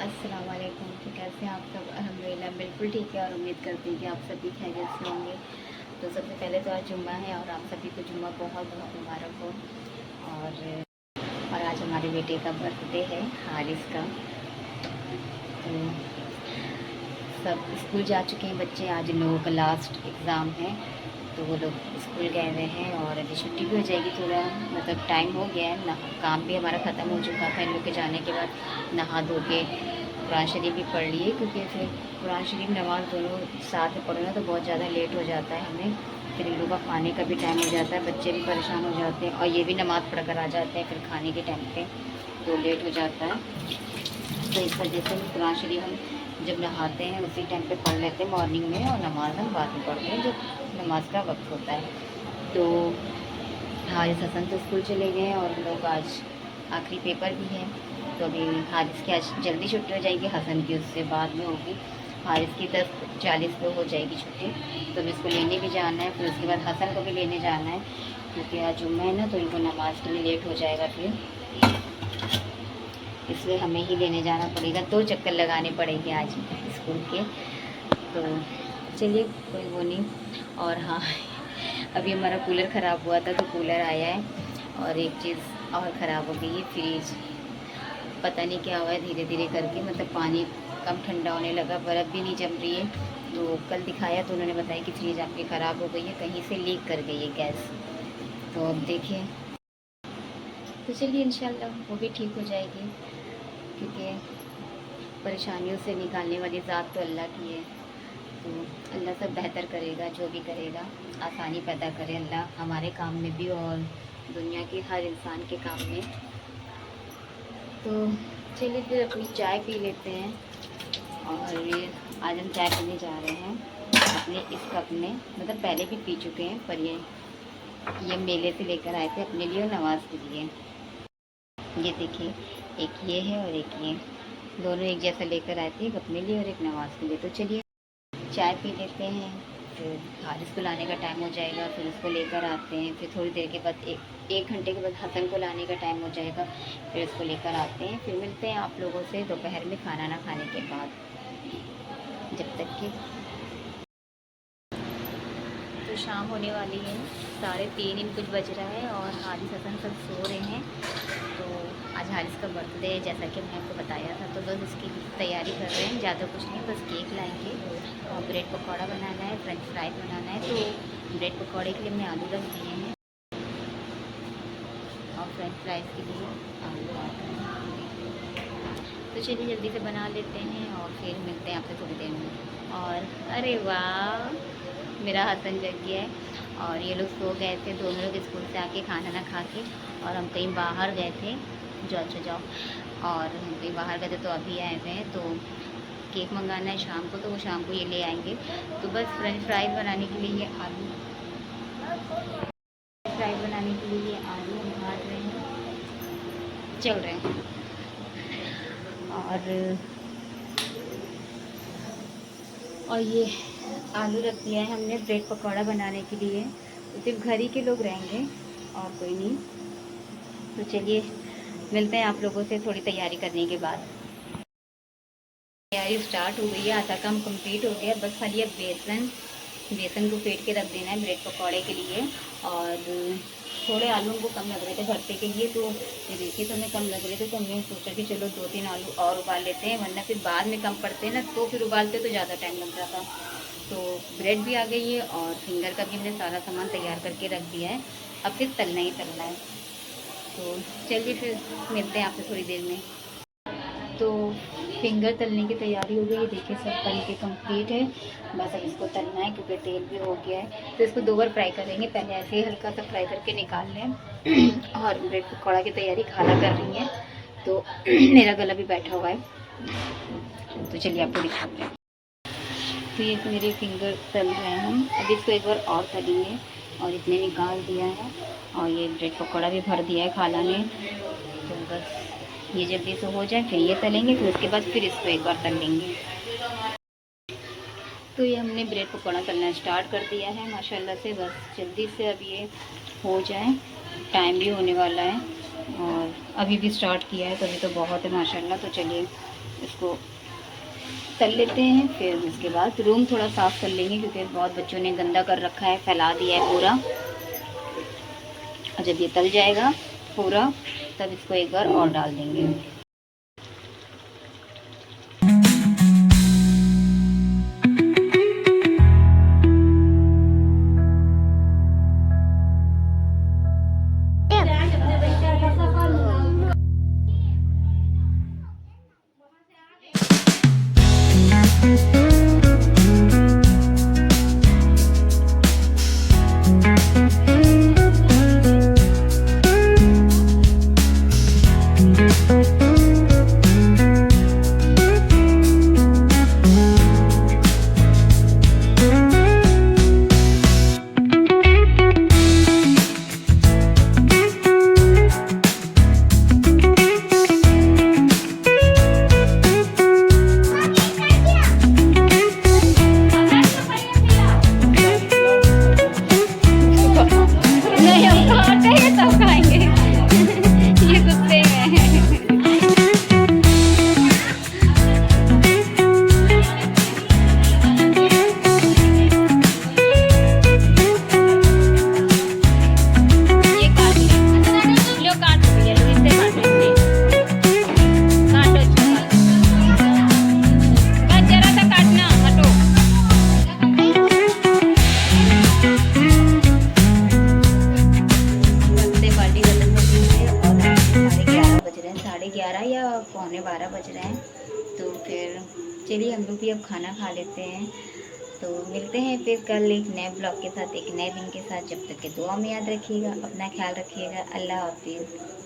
अस्सलाम वालेकुम। तो कैसे हैं आप सब? अल्हम्दुलिल्लाह बिल्कुल ठीक है और उम्मीद करती हूँ कि आप सभी खैरियत से होंगे। तो सबसे पहले तो आज जुम्मा है और आप सभी को जुम्मा बहुत बहुत मुबारक हो। और आज हमारे बेटे का बर्थडे है, हारिस का। तो सब स्कूल जा चुके हैं बच्चे। आज इन लोगों का लास्ट एग्ज़ाम है तो वो लोग स्कूल गए हुए हैं और अभी छुट्टी भी हो जाएगी। थोड़ा मतलब टाइम हो गया है ना, काम भी हमारा ख़त्म हो चुका था। इन लोग के जाने के बाद नहा धो के कुरान शरीफ भी पढ़ लिए, क्योंकि फिर कुरान शरीफ नमाज़ दोनों साथ में पढ़ो ना तो बहुत ज़्यादा लेट हो जाता है हमें। फिर इन लोगों का खाने का भी टाइम हो जाता है, बच्चे भी परेशान हो जाते हैं और ये भी नमाज़ पढ़ कर आ जाते हैं फिर खाने के टाइम पे, तो लेट हो जाता है। तो इस वजह से कुरान शरीफ हम जब नहाते हैं उसी टाइम पे पढ़ लेते हैं मॉर्निंग में, और नमाज़ हम बाद में पढ़ते हैं जब नमाज का वक्त होता है। तो हारिस हसन तो स्कूल चले गए हैं और हम लोग आज आखिरी पेपर भी है, तो अभी हारिस की आज जल्दी छुट्टी हो जाएगी, हसन की उससे बाद में होगी। हारिस की 10:40 पे हो जाएगी छुट्टी, तो अभी इसको लेने भी जाना है। फिर उसके बाद हसन को भी लेने जाना है, क्योंकि आज जुम्मा है ना, तो इनको नमाज के लिए लेट हो जाएगा फिर, इसलिए हमें ही लेने जाना पड़ेगा। 2 चक्कर लगाने पड़ेंगे आज स्कूल के। तो चलिए कोई वो नहीं। और हाँ, अभी हमारा कूलर ख़राब हुआ था तो कूलर आया है, और एक चीज़ और ख़राब हो गई है, फ्रिज। पता नहीं क्या हुआ है, धीरे धीरे करके मतलब पानी कम ठंडा होने लगा, बर्फ़ भी नहीं जम रही है। तो कल दिखाया तो उन्होंने बताया कि फ्रिज आपकी ख़राब हो गई है, कहीं से लीक कर गई है गैस। तो अब देखिए, तो चलिए इंशाल्लाह वो भी ठीक हो जाएगी, क्योंकि परेशानियों से निकालने वाली ज़ात तो अल्लाह की है। तो अल्लाह सब बेहतर करेगा, जो भी करेगा आसानी पैदा करे अल्लाह हमारे काम में भी और दुनिया के हर इंसान के काम में। तो चलिए फिर अपनी चाय पी लेते हैं। और ये आज हम चाय पीने जा रहे हैं अपने इस कप में, मतलब पहले भी पी चुके हैं, पर ये मेले से लेकर आए थे अपने लिए और नवाज़ के लिए। ये देखिए, एक ये है और एक ये, दोनों एक जैसा लेकर आए थे, एक अपने लिए और एक नवाज़ के लिए। तो चलिए चाय पी लेते हैं, फिर हारिस को लाने का टाइम हो जाएगा, फिर उसको लेकर आते हैं। फिर थोड़ी देर के बाद एक घंटे के बाद हसन को लाने का टाइम हो जाएगा, फिर उसको लेकर आते हैं। फिर मिलते हैं आप लोगों से दोपहर में खाना ना खाने के बाद, जब तक कि तो शाम होने वाली है, 3:30 कुछ बज रहा है और हारिस हसन सब सो रहे हैं। तो आज हारिस का बर्थडे है, जैसा कि मैंने आपको बताया था, तो बस इसकी तैयारी कर रहे हैं। ज़्यादा कुछ नहीं, बस केक लाएंगे और ब्रेड पकौड़ा बनाना है, फ्रेंच फ्राइज बनाना है। तो ब्रेड पकौड़े के लिए हमने आलू रख दिए हैं और फ्रेंच फ्राइज़ के लिए आलू रख दिए हैं। तो चलिए जल्दी से बना लेते हैं और फिर मिलते हैं आपसे थोड़ी देर में। और अरे वाह, मेरा हसन जग गया है और ये लोग सो गए थे, दोनों लोग स्कूल से आके खाना ना खा के, और हम कहीं बाहर गए थे। जाओ अच्छा जाओ, और हम कहीं बाहर गए थे तो अभी आए हुए हैं। तो केक मंगाना है शाम को, तो वो शाम को ये ले आएंगे। तो बस फ्रेंच फ्राइज बनाने के लिए ये आलू फ्राइज बनाने के लिए ये आलू हम काट रहे हैं, चल रहे हैं। और ये आलू रख दिया है हमने ब्रेड पकौड़ा बनाने के लिए। तो सिर्फ घर ही के लोग रहेंगे और कोई नहीं। तो चलिए मिलते हैं आप लोगों से थोड़ी तैयारी करने के बाद। तैयारी स्टार्ट हो गई है, आधा काम कंप्लीट हो गया, बस खाली अब बेसन को फेंट के रख देना है ब्रेड पकौड़े के लिए। और थोड़े आलू को कम लग रहे थे भरते के लिए, तो ये देखिए तो हमें कम लग रहे थे, तो हमने सोचा कि चलो 2-3 आलू और उबाल लेते हैं, वरना फिर बाद में कम पड़ते हैं ना, तो फिर उबालते तो ज़्यादा टाइम लग जाता। तो ब्रेड भी आ गई है और फिंगर का भी हमने सारा सामान तैयार करके रख दिया है, अब फिर तलना ही तलना है। तो चलिए फिर मिलते हैं आपसे थोड़ी देर में। तो फिंगर तलने की तैयारी हो गई है, देखिए सब तल के कंप्लीट है, बस अब इसको तलना है क्योंकि तेल भी हो गया है। तो इसको 2 बार फ्राई करेंगे, पहले ऐसे ही हल्का सा फ्राई करके निकाल लें। और ब्रेड पकौड़ा की तैयारी खाना कर रही है, तो मेरा गला भी बैठा हुआ है, तो चलिए आपको दिखाते हैं। तो ये मेरे फिंगर तल रहे हैं हम, अभी इसको एक बार और तलेंगे। और इतने निकाल दिया है और ये ब्रेड पकौड़ा भी भर दिया है खाला ने। तो बस ये जल्दी से हो जाए फिर ये तलेंगे, फिर उसके बाद फिर इसको एक बार तल लेंगे। तो ये हमने ब्रेड पकौड़ा तलना स्टार्ट कर दिया है माशाल्लाह से, बस जल्दी से अब ये हो जाए, टाइम भी होने वाला है। और अभी भी स्टार्ट किया है तो अभी तो बहुत है माशाल्लाह। तो चलिए इसको तल लेते हैं, फिर उसके बाद रूम थोड़ा साफ़ कर लेंगे क्योंकि बहुत बच्चों ने गंदा कर रखा है, फैला दिया है पूरा। और जब ये तल जाएगा पूरा तब इसको एक बार और डाल देंगे। पौने 12 बज रहे हैं। तो फिर चलिए हम लोग भी अब खाना खा लेते हैं। तो मिलते हैं फिर कल एक नए ब्लॉग के साथ, एक नए दिन के साथ। जब तक के दुआ में याद रखिएगा, अपना ख्याल रखिएगा। अल्लाह हाफिज़।